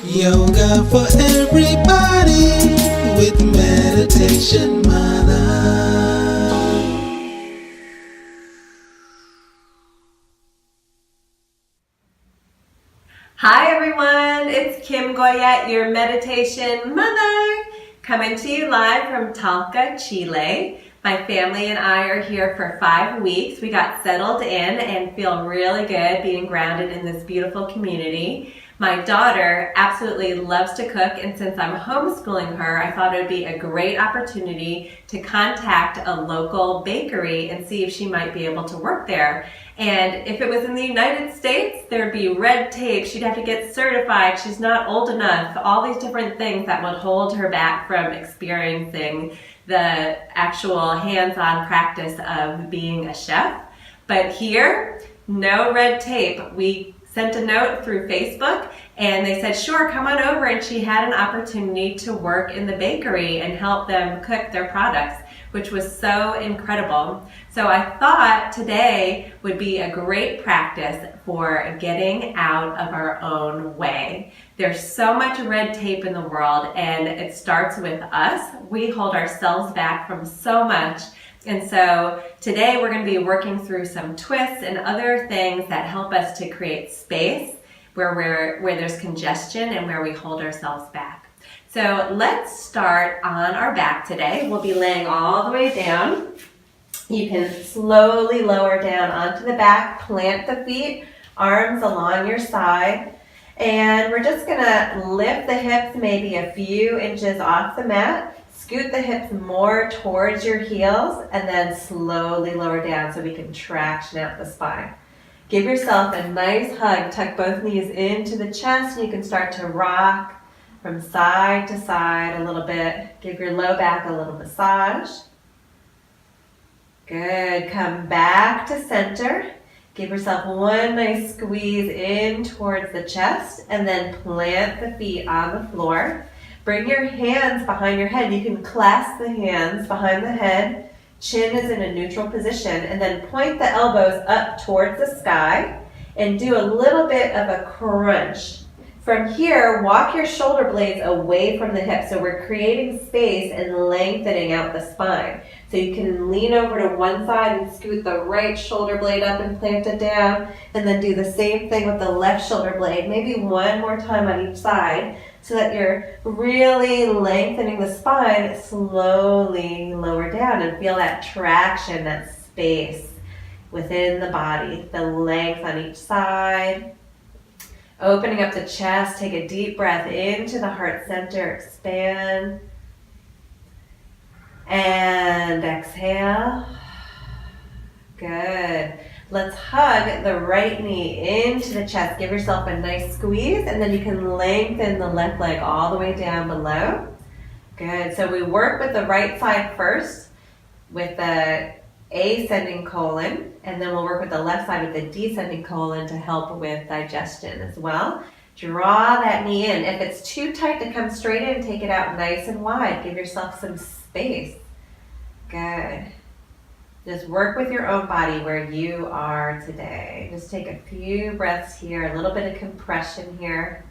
Yoga for everybody with Meditation Mutha. Hi everyone, it's Kim Goyette, your Meditation Mother, coming to you live from Talca, Chile. My family and I are here for 5 weeks. We got settled in and feel really good being grounded in this beautiful community. My daughter absolutely loves to cook, and since I'm homeschooling her, I thought it would be a great opportunity to contact a local bakery and see if she might be able to work there. And if it was in the United States, there'd be red tape. She'd have to get certified. She's not old enough. All these different things that would hold her back from experiencing the actual hands-on practice of being a chef. But here, no red tape. We sent a note through Facebook and they said, sure, come on over. And she had an opportunity to work in the bakery and help them cook their products, which was so incredible. So I thought today would be a great practice for getting out of our own way. There's so much red tape in the world, and it starts with us. We hold ourselves back from so much. And so today we're going to be working through some twists and other things that help us to create space where there's congestion and where we hold ourselves back. So let's start on our back today. We'll be laying all the way down. You can slowly lower down onto the back, plant the feet, arms along your side, and we're just gonna lift the hips maybe a few inches off the mat, scoot the hips more towards your heels, and then slowly lower down so we can traction out the spine. Give yourself a nice hug, tuck both knees into the chest, and you can start to rock from side to side a little bit. Give your low back a little massage. Good, come back to center. Give yourself one nice squeeze in towards the chest and then plant the feet on the floor. Bring your hands behind your head. You can clasp the hands behind the head. Chin is in a neutral position, and then point the elbows up towards the sky and do a little bit of a crunch. From here, walk your shoulder blades away from the hips. So we're creating space and lengthening out the spine. So you can lean over to one side and scoot the right shoulder blade up and plant it down. And then do the same thing with the left shoulder blade. Maybe one more time on each side so that you're really lengthening the spine. Slowly lower down and feel that traction, that space within the body. The length on each side. Opening up the chest, take a deep breath into the heart center, expand, and exhale. Good. Let's hug the right knee into the chest. Give yourself a nice squeeze, and then you can lengthen the left leg all the way down below. Good. So we work with the right side first with the ascending colon, and then we'll work with the left side with the descending colon to help with digestion as well. Draw that knee in. If it's too tight to come straight in, take it out nice and wide. Give yourself some space. Good. Just work with your own body where you are today. Just take a few breaths here, a little bit of compression here.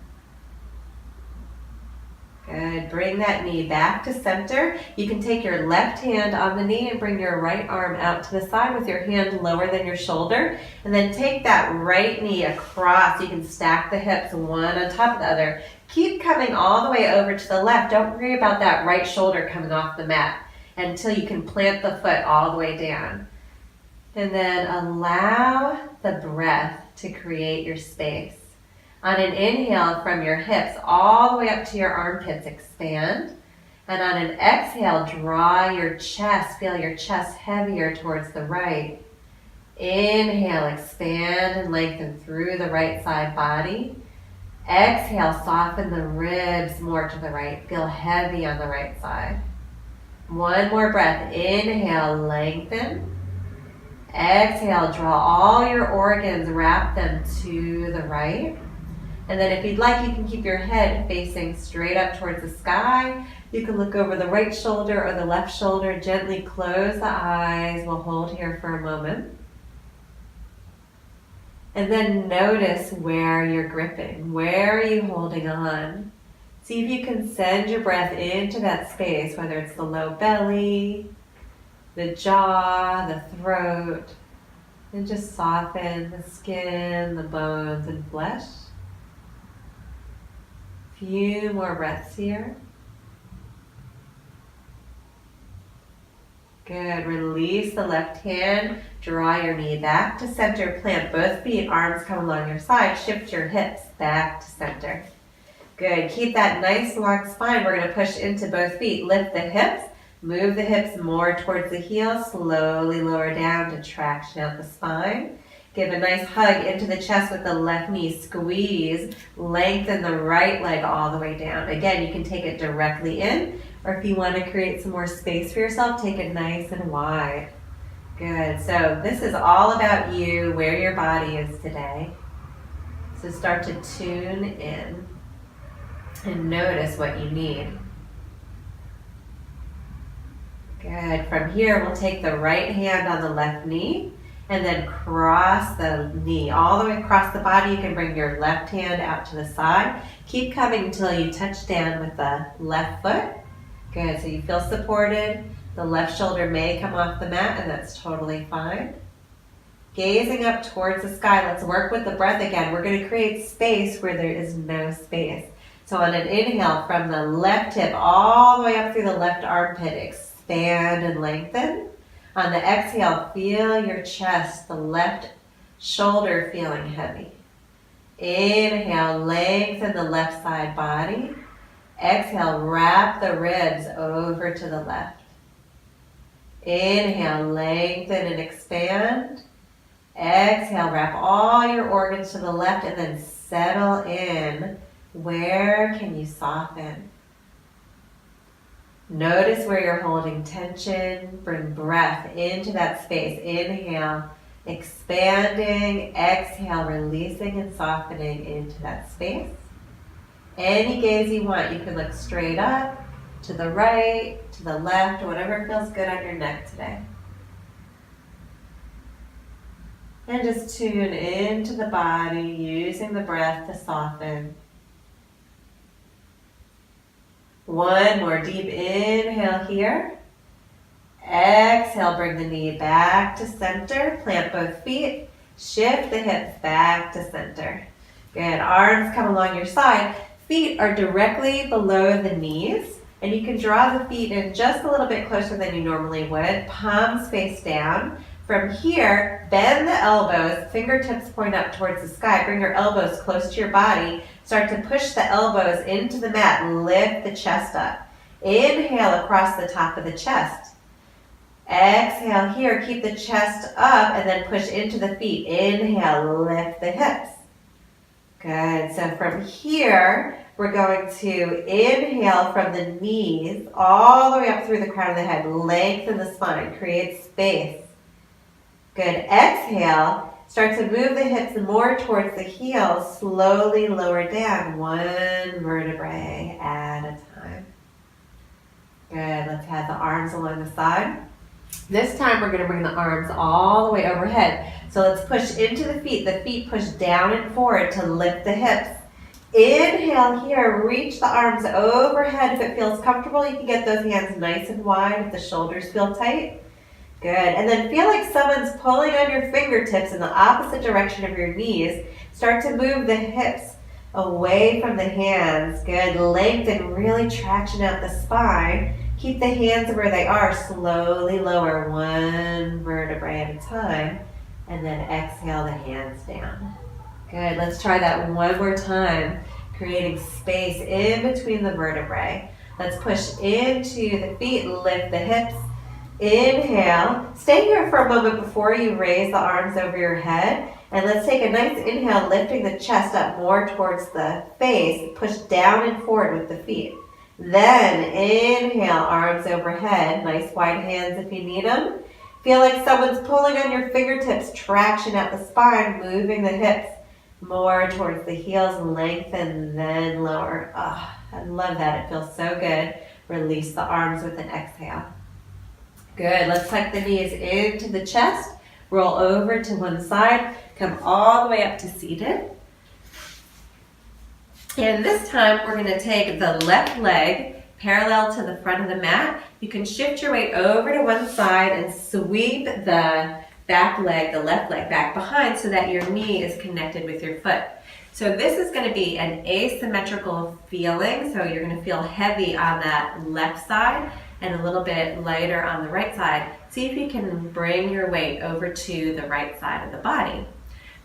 Good. Bring that knee back to center. You can take your left hand on the knee and bring your right arm out to the side with your hand lower than your shoulder. And then take that right knee across. You can stack the hips one on top of the other. Keep coming all the way over to the left. Don't worry about that right shoulder coming off the mat until you can plant the foot all the way down. And then allow the breath to create your space. On an inhale, from your hips all the way up to your armpits, expand. And on an exhale, draw your chest, feel your chest heavier towards the right. Inhale, expand and lengthen through the right side body. Exhale, soften the ribs more to the right, feel heavy on the right side. One more breath, inhale, lengthen. Exhale, draw all your organs, wrap them to the right. And then if you'd like, you can keep your head facing straight up towards the sky. You can look over the right shoulder or the left shoulder. Gently close the eyes. We'll hold here for a moment. And then notice where you're gripping. Where are you holding on? See if you can send your breath into that space, whether it's the low belly, the jaw, the throat, and just soften the skin, the bones, and flesh. Few more breaths here. Good. Release the left hand. Draw your knee back to center. Plant both feet. Arms come along your side. Shift your hips back to center. Good. Keep that nice long spine. We're going to push into both feet. Lift the hips. Move the hips more towards the heels. Slowly lower down to traction out the spine. Give a nice hug into the chest with the left knee. Squeeze. Lengthen the right leg all the way down. Again, you can take it directly in, or if you want to create some more space for yourself, take it nice and wide. Good. So this is all about you, where your body is today. So start to tune in and notice what you need. Good. From here, we'll take the right hand on the left knee and then cross the knee all the way across the body. You can bring your left hand out to the side. Keep coming until you touch down with the left foot. Good. So you feel supported. The left shoulder may come off the mat, and that's totally fine. Gazing up towards the sky. Let's work with the breath again. We're going to create space where there is no space. So on an inhale, from the left hip all the way up through the left armpit, expand and lengthen. On the exhale, feel your chest, the left shoulder feeling heavy. Inhale, lengthen the left side body. Exhale, wrap the ribs over to the left. Inhale, lengthen and expand. Exhale, wrap all your organs to the left and then settle in. Where can you soften? Notice where you're holding tension. Bring breath into that space. Inhale, expanding. Exhale, releasing and softening into that space. Any gaze you want. You can look straight up, to the right, to the left, whatever feels good on your neck today. And just tune into the body, using the breath to soften. One more deep inhale here. Exhale, bring the knee back to center. Plant both feet. Shift the hips back to center. Good. Arms come along your side. Feet are directly below the knees. And you can draw the feet in just a little bit closer than you normally would. Palms face down. From here, bend the elbows, fingertips point up towards the sky. Bring your elbows close to your body. Start to push the elbows into the mat and lift the chest up. Inhale across the top of the chest. Exhale here, keep the chest up and then push into the feet. Inhale, lift the hips. Good, so from here, we're going to inhale from the knees all the way up through the crown of the head. Lengthen the spine, create space. Good. Exhale. Start to move the hips more towards the heels. Slowly lower down one vertebrae at a time. Good. Let's have the arms along the side. This time we're going to bring the arms all the way overhead. So let's push into the feet. The feet push down and forward to lift the hips. Inhale here. Reach the arms overhead. If it feels comfortable, you can get those hands nice and wide if the shoulders feel tight. Good. And then feel like someone's pulling on your fingertips in the opposite direction of your knees. Start to move the hips away from the hands. Good. Lengthen, really traction out the spine. Keep the hands where they are. Slowly lower one vertebrae at a time. And then exhale the hands down. Good. Let's try that one more time. Creating space in between the vertebrae. Let's push into the feet. Lift the hips. Inhale. Stay here for a moment before you raise the arms over your head. And let's take a nice inhale, lifting the chest up more towards the face. Push down and forward with the feet. Then inhale, arms overhead. Nice wide hands if you need them. Feel like someone's pulling on your fingertips. Traction out the spine, moving the hips more towards the heels. Lengthen, then lower. Oh, I love that. It feels so good. Release the arms with an exhale. Good. Let's tuck the knees into the chest. Roll over to one side. Come all the way up to seated. And this time we're going to take the left leg parallel to the front of the mat. You can shift your weight over to one side and sweep the back leg, the left leg, back behind so that your knee is connected with your foot. So this is going to be an asymmetrical feeling. So you're going to feel heavy on that left side and a little bit lighter on the right side. See if you can bring your weight over to the right side of the body.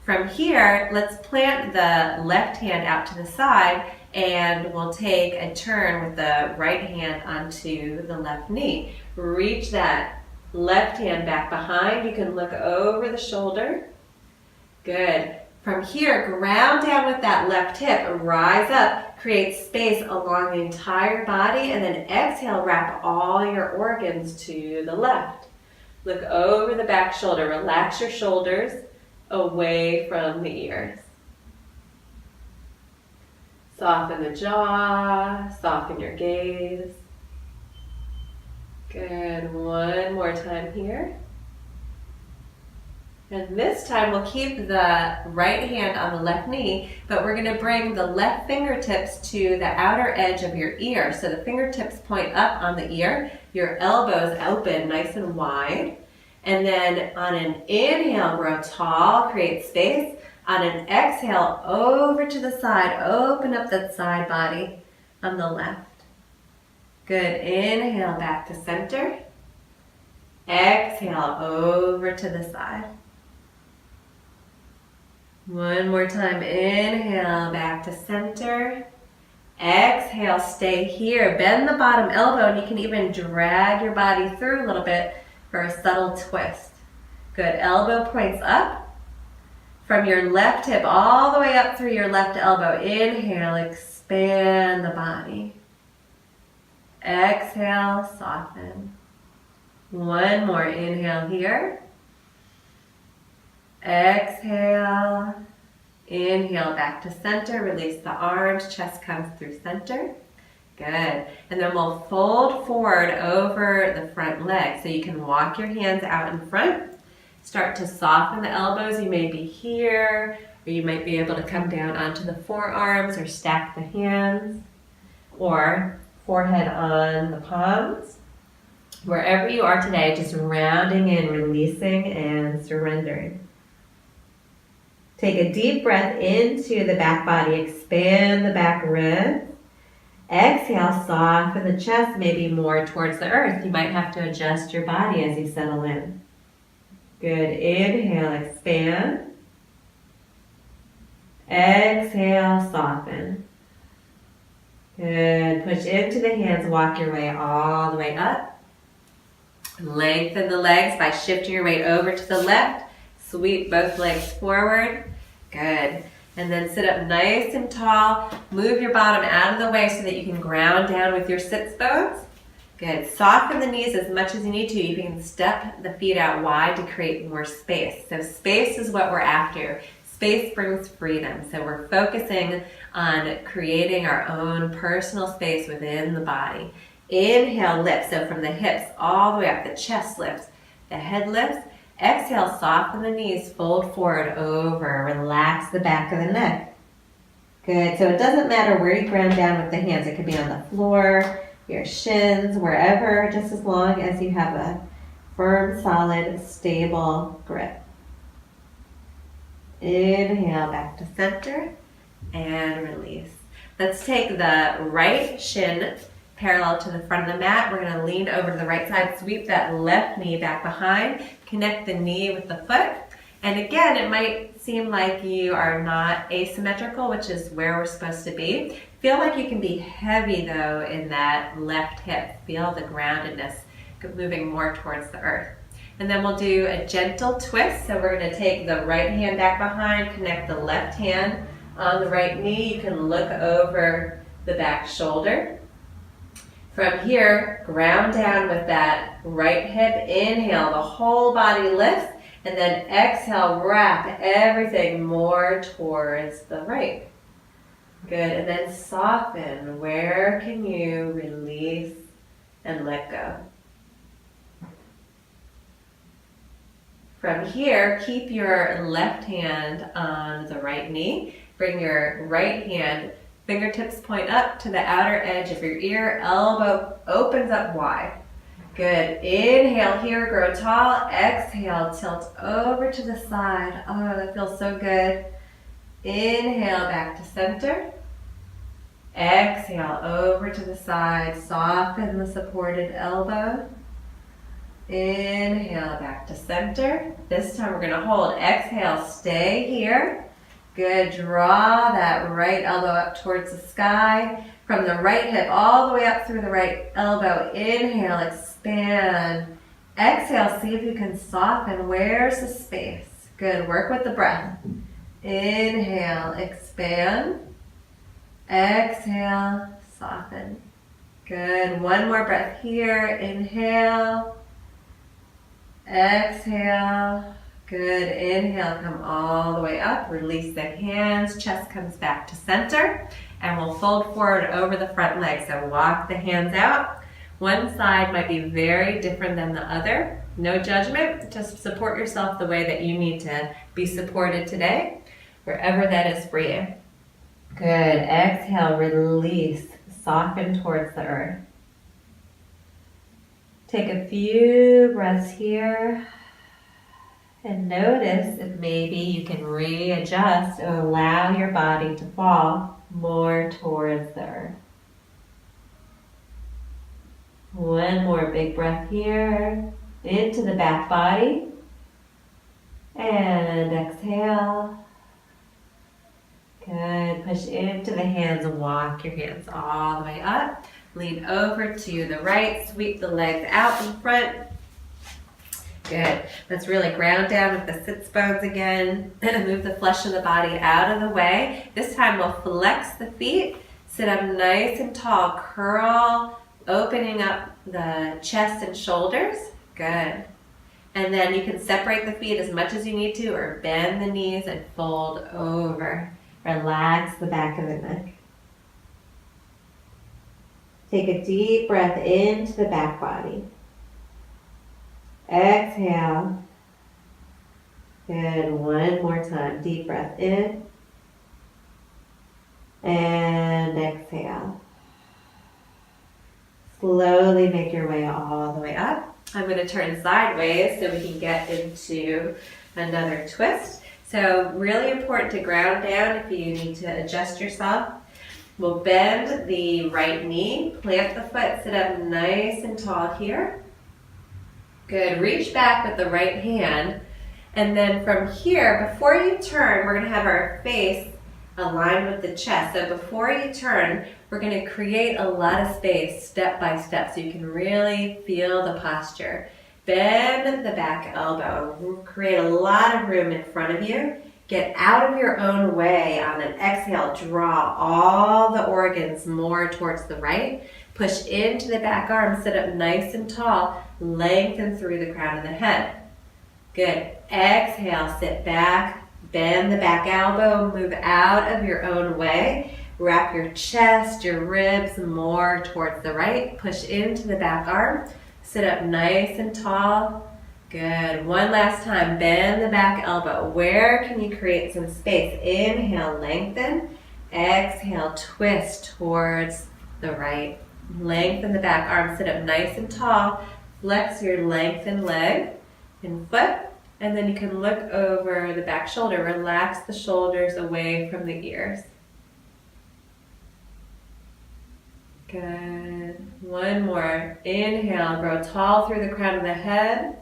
From here, let's plant the left hand out to the side and we'll take a turn with the right hand onto the left knee. Reach that left hand back behind. You can look over the shoulder. Good. From here, ground down with that left hip, rise up, create space along the entire body, and then exhale, wrap all your organs to the left. Look over the back shoulder, relax your shoulders away from the ears. Soften the jaw, soften your gaze. Good, one more time here. And this time we'll keep the right hand on the left knee, but we're going to bring the left fingertips to the outer edge of your ear. So the fingertips point up on the ear, your elbows open nice and wide. And then on an inhale, grow tall, create space. On an exhale, over to the side, open up that side body on the left. Good, inhale back to center. Exhale over to the side. One more time, inhale back to center. Exhale, stay here. Bend the bottom elbow and you can even drag your body through a little bit for a subtle twist. Good, elbow points up. From your left hip all the way up through your left elbow. Inhale, expand the body. Exhale, soften. One more inhale here. Exhale. Inhale back to center. Release the arms. Chest comes through center. Good. And then we'll fold forward over the front leg. So you can walk your hands out in front. Start to soften the elbows. You may be here, or you might be able to come down onto the forearms or stack the hands, or forehead on the palms. Wherever you are today, just rounding in, releasing, and surrendering. Take a deep breath into the back body. Expand the back ribs. Exhale, soften the chest, maybe more towards the earth. You might have to adjust your body as you settle in. Good. Inhale, expand. Exhale, soften. Good. Push into the hands, walk your way all the way up. Lengthen the legs by shifting your weight over to the left. Sweep both legs forward. Good. And then sit up nice and tall. Move your bottom out of the way so that you can ground down with your sits bones. Good. Soften the knees as much as you need to. You can step the feet out wide to create more space. So space is what we're after. Space brings freedom. So we're focusing on creating our own personal space within the body. Inhale, lift. So from the hips all the way up, the chest lifts, the head lifts. Exhale, soften the knees, fold forward, over. Relax the back of the neck. Good. So it doesn't matter where you ground down with the hands. It could be on the floor, your shins, wherever, just as long as you have a firm, solid, stable grip. Inhale back to center and release. Let's take the right shin parallel to the front of the mat. We're going to lean over to the right side, sweep that left knee back behind, connect the knee with the foot. And again, it might seem like you are not asymmetrical, which is where we're supposed to be. Feel like you can be heavy though in that left hip. Feel the groundedness moving more towards the earth. And then we'll do a gentle twist. So we're going to take the right hand back behind, connect the left hand on the right knee. You can look over the back shoulder. From here, ground down with that right hip. Inhale, the whole body lifts. And then exhale, wrap everything more towards the right. Good, and then soften. Where can you release and let go? From here, keep your left hand on the right knee. Bring your right hand, fingertips point up to the outer edge of your ear, elbow opens up wide. Good. Inhale here, grow tall. Exhale, tilt over to the side. Oh, that feels so good. Inhale, back to center. Exhale, over to the side. Soften the supported elbow. Inhale, back to center. This time we're going to hold. Exhale, stay here. Good. Draw that right elbow up towards the sky. From the right hip all the way up through the right elbow. Inhale, expand. Exhale, see if you can soften. Where's the space? Good. Work with the breath. Inhale, expand. Exhale, soften. Good. One more breath here. Inhale. Exhale. Good. Inhale, come all the way up. Release the hands. Chest comes back to center. And we'll fold forward over the front leg. So walk the hands out. One side might be very different than the other. No judgment. Just support yourself the way that you need to be supported today, wherever that is for you. Good. Exhale, release. Soften towards the earth. Take a few breaths here. And notice if maybe you can readjust or allow your body to fall more towards the earth. One more big breath here, into the back body. And exhale. Good. Push into the hands and walk your hands all the way up. Lean over to the right, sweep the legs out in front. Good. Let's really ground down with the sits bones again. Move the flesh of the body out of the way. This time we'll flex the feet. Sit up nice and tall. Curl, opening up the chest and shoulders. Good. And then you can separate the feet as much as you need to or bend the knees and fold over. Relax the back of the neck. Take a deep breath into the back body. Exhale. Good. One more time. Deep breath in. And exhale. Slowly make your way all the way up. I'm going to turn sideways so we can get into another twist. So really important to ground down if you need to adjust yourself. We'll bend the right knee, plant the foot, sit up nice and tall here. Good. Reach back with the right hand. And then from here, before you turn, we're going to have our face aligned with the chest. So before you turn, we're going to create a lot of space step by step so you can really feel the posture. Bend the back elbow. Create a lot of room in front of you. Get out of your own way. On an exhale, draw all the organs more towards the right. Push into the back arm. Sit up nice and tall. Lengthen through the crown of the head. Good. Exhale, sit back. Bend the back elbow. Move out of your own way. Wrap your chest, your ribs more towards the right. Push into the back arm. Sit up nice and tall. Good. One last time. Bend the back elbow. Where can you create some space? Inhale, lengthen. Exhale, twist towards the right. Lengthen the back arm. Sit up nice and tall. Flex your lengthened leg and foot. And then you can look over the back shoulder. Relax the shoulders away from the ears. Good. One more. Inhale, grow tall through the crown of the head.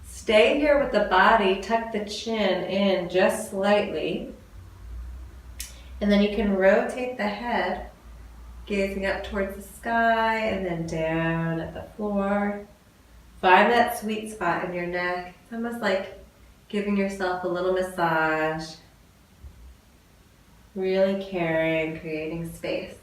Stay here with the body. Tuck the chin in just slightly. And then you can rotate the head, gazing up towards the sky and then down at the floor. Find that sweet spot in your neck. It's almost like giving yourself a little massage. Really caring, creating space.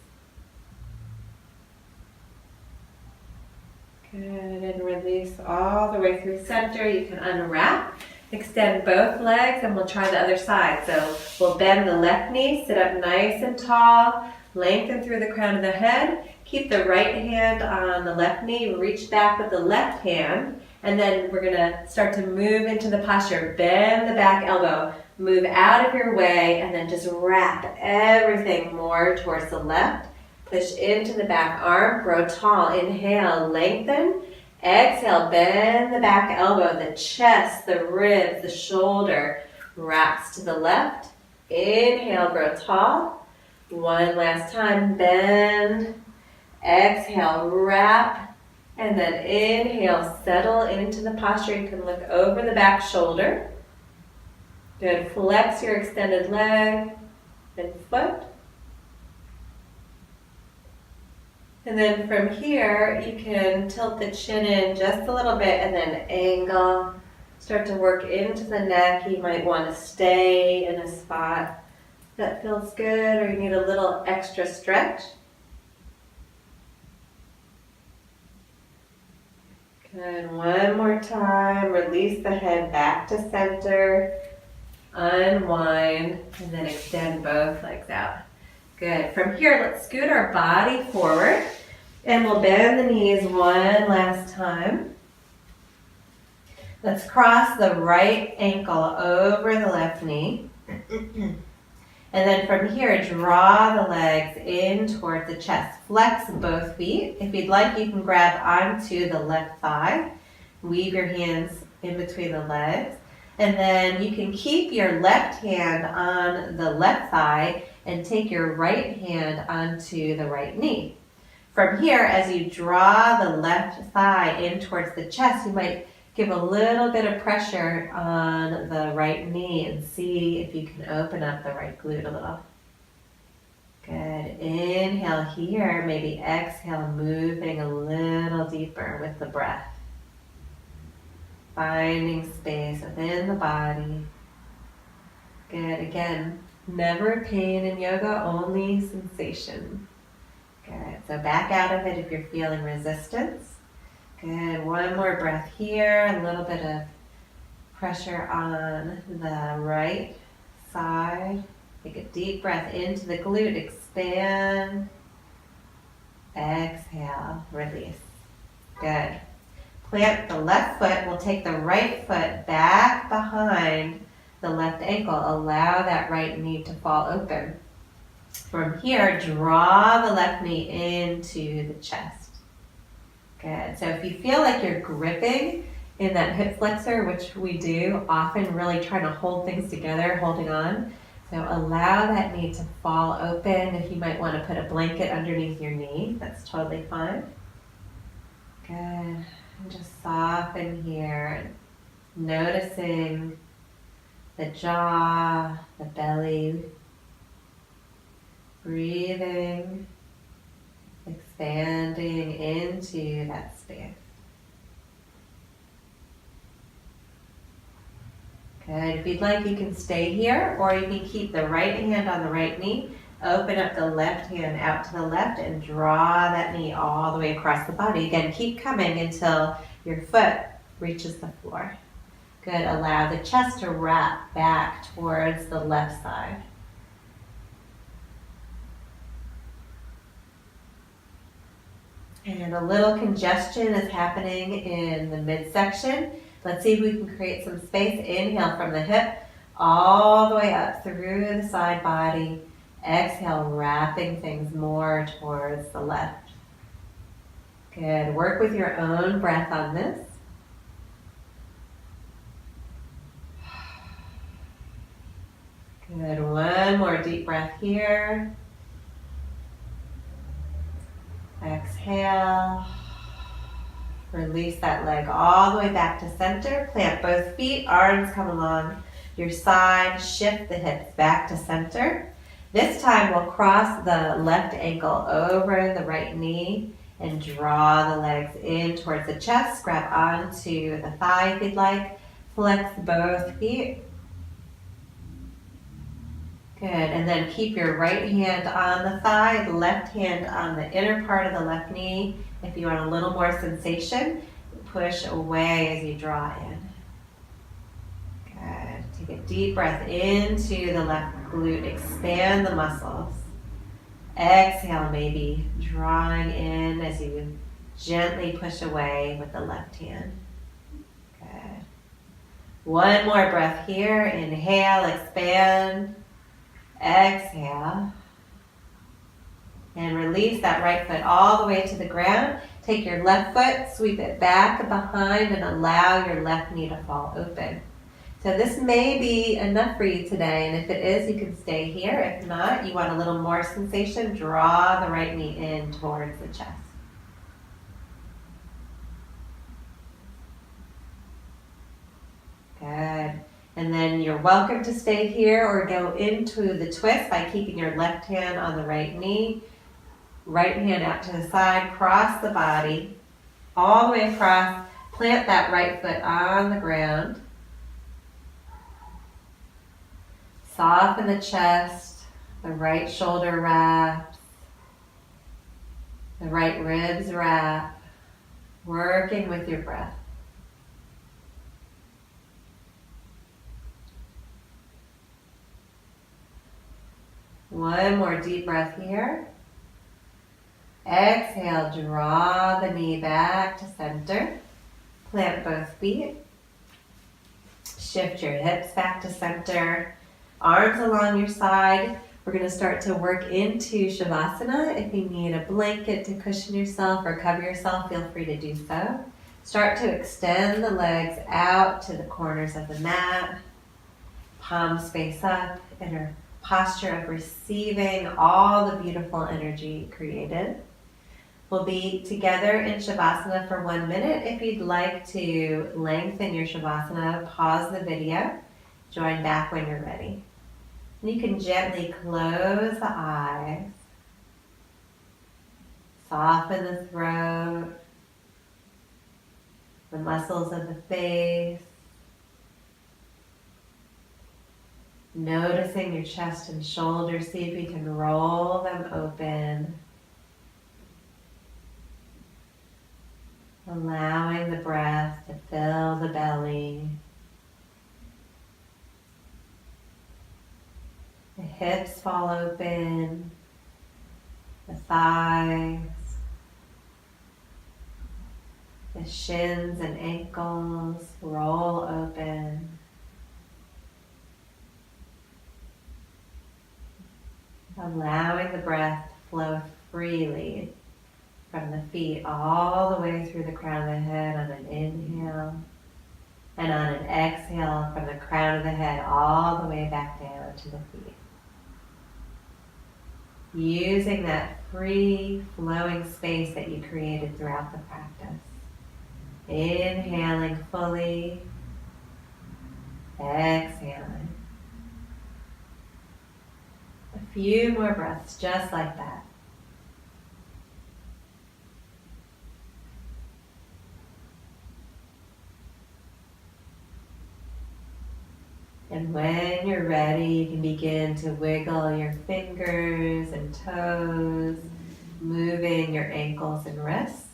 Good, and release all the way through center. You can unwrap, extend both legs, and we'll try the other side. So we'll bend the left knee, sit up nice and tall, lengthen through the crown of the head. Keep the right hand on the left knee, reach back with the left hand, And then we're gonna start to move into the posture. Bend the back elbow, move out of your way, and then just wrap everything more towards the left. Push into the back arm, grow tall. Inhale, lengthen. Exhale, bend the back elbow, the chest, the ribs, the shoulder wraps to the left. Inhale, grow tall. One last time, bend. Exhale, wrap. And then inhale, settle into the posture. You can look over the back shoulder. Good, flex your extended leg and foot. And then from here, you can tilt the chin in just a little bit and then angle. Start to work into the neck. You might want to stay in a spot that feels good, or you need a little extra stretch. Good, one more time. Release the head back to center. Unwind, and then extend both legs out. Good. From here, let's scoot our body forward, and we'll bend the knees one last time. Let's cross the right ankle over the left knee. And then from here, draw the legs in towards the chest. Flex both feet. If you'd like, you can grab onto the left thigh. Weave your hands in between the legs. And then you can keep your left hand on the left thigh and take your right hand onto the right knee. From here, as you draw the left thigh in towards the chest, you might give a little bit of pressure on the right knee and see if you can open up the right glute a little. Good. Inhale here, maybe exhale, moving a little deeper with the breath. Finding space within the body. Good. Again, never pain in yoga, only sensation. Good. So back out of it if you're feeling resistance. Good. One more breath here. A little bit of pressure on the right side. Take a deep breath into the glute. Expand. Exhale. Release. Good. Plant the left foot. We'll take the right foot back behind the left ankle. Allow that right knee to fall open. From here, draw the left knee into the chest. Good. So if you feel like you're gripping in that hip flexor, which we do, often really trying to hold things together, holding on. So allow that knee to fall open. If you might want to put a blanket underneath your knee, that's totally fine. Good. And just soften here, noticing the jaw, the belly, breathing, expanding into that space. Good. If you'd like, you can stay here, or you can keep the right hand on the right knee. Open up the left hand out to the left and draw that knee all the way across the body. Again, keep coming until your foot reaches the floor. Good. Allow the chest to wrap back towards the left side. And a little congestion is happening in the midsection. Let's see if we can create some space. Inhale from the hip all the way up through the side body. Exhale, wrapping things more towards the left. Good. Work with your own breath on this. Good. One more deep breath here. Exhale. Release that leg all the way back to center. Plant both feet, arms come along your side. Shift the hips back to center. This time we'll cross the left ankle over the right knee and draw the legs in towards the chest. Grab onto the thigh if you'd like. Flex both feet. Good, and then keep your right hand on the thigh, left hand on the inner part of the left knee. If you want a little more sensation, push away as you draw in. Good. Take a deep breath into the left glute. Expand the muscles. Exhale, maybe drawing in as you gently push away with the left hand. One more breath here. Inhale, expand. Exhale. And release that right foot all the way to the ground. Take your left foot, sweep it back and behind, and allow your left knee to fall open. So this may be enough for you today, and if it is, you can stay here. If not, you want a little more sensation, draw the right knee in towards the chest. Good. And then you're welcome to stay here or go into the twist by keeping your left hand on the right knee. Right hand out to the side, cross the body, all the way across. Plant that right foot on the ground. Soften the chest, the right shoulder wraps, the right ribs wrap, working with your breath. One more deep breath here. Exhale, draw the knee back to center. Plant both feet. Shift your hips back to center. Arms along your side. We're going to start to work into Shavasana. If you need a blanket to cushion yourself or cover yourself, feel free to do so. Start to extend the legs out to the corners of the mat. Palms face up in a posture of receiving all the beautiful energy created. We'll be together in Shavasana for 1 minute. If you'd like to lengthen your Shavasana, pause the video. Join back when you're ready. And you can gently close the eyes. Soften the throat, the muscles of the face. Noticing your chest and shoulders. See if you can roll them open. Allowing the breath to fill the belly. The hips fall open, the thighs, the shins and ankles roll open. Allowing the breath to flow freely from the feet all the way through the crown of the head on an inhale, and on an exhale from the crown of the head all the way back down to the feet. Using that free flowing space that you created throughout the practice. Inhaling fully, exhaling. A few more breaths just like that. And when you're ready, you can begin to wiggle your fingers and toes, moving your ankles and wrists.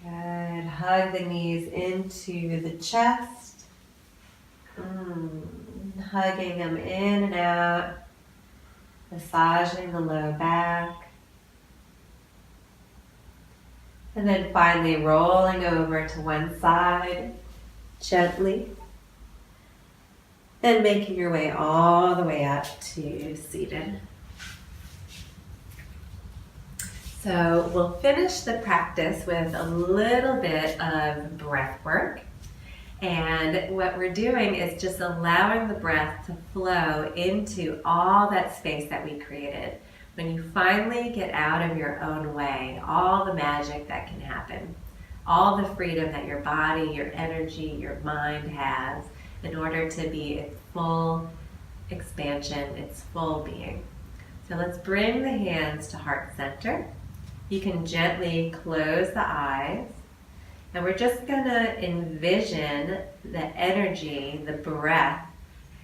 Good. Hug the knees into the chest. Hugging them in and out. Massaging the low back. And then finally rolling over to one side. Gently, and making your way all the way up to seated. So we'll finish the practice with a little bit of breath work. And what we're doing is just allowing the breath to flow into all that space that we created. When you finally get out of your own way, all the magic that can happen. All the freedom that your body, your energy, your mind has in order to be its full expansion, its full being. So let's bring the hands to heart center. You can gently close the eyes, and we're just gonna envision the energy, the breath,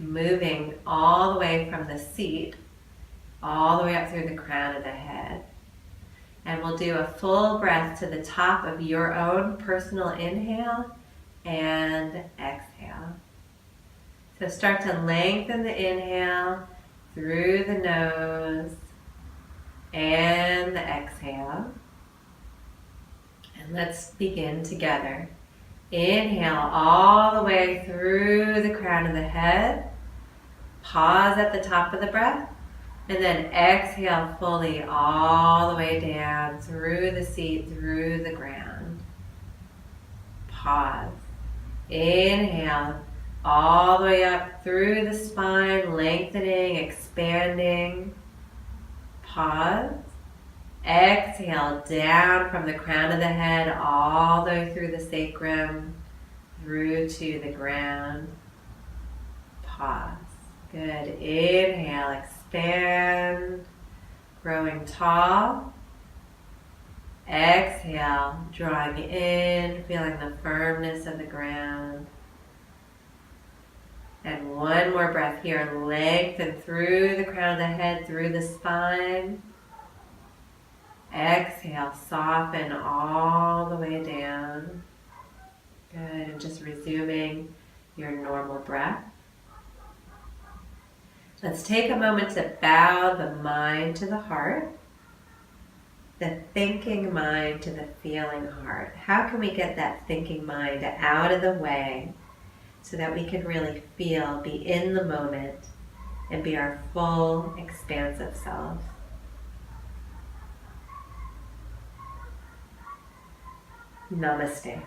moving all the way from the seat, all the way up through the crown of the head. And we'll do a full breath to the top of your own personal inhale and exhale. So start to lengthen the inhale through the nose and the exhale. Let's begin together. Inhale all the way through the crown of the head. Pause at the top of the breath. And then exhale fully all the way down through the seat, through the ground. Pause. Inhale all the way up through the spine, lengthening, expanding. Pause. Exhale down from the crown of the head all the way through the sacrum, through to the ground. Pause. Good. Inhale, expand, growing tall. Exhale, drawing in, feeling the firmness of the ground. And one more breath here. Lengthen through the crown of the head, through the spine. Exhale, soften all the way down. Good, and just resuming your normal breath. Let's take a moment to bow the mind to the heart, the thinking mind to the feeling heart. How can we get that thinking mind out of the way so that we can really feel, be in the moment, and be our full, expansive self? Namaste.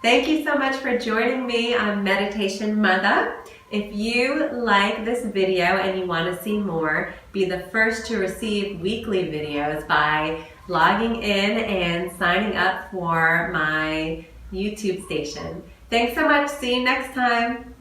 Thank you so much for joining me on Meditation Mutha. If you like this video and you want to see more, be the first to receive weekly videos by logging in and signing up for my YouTube station. Thanks so much. See you next time.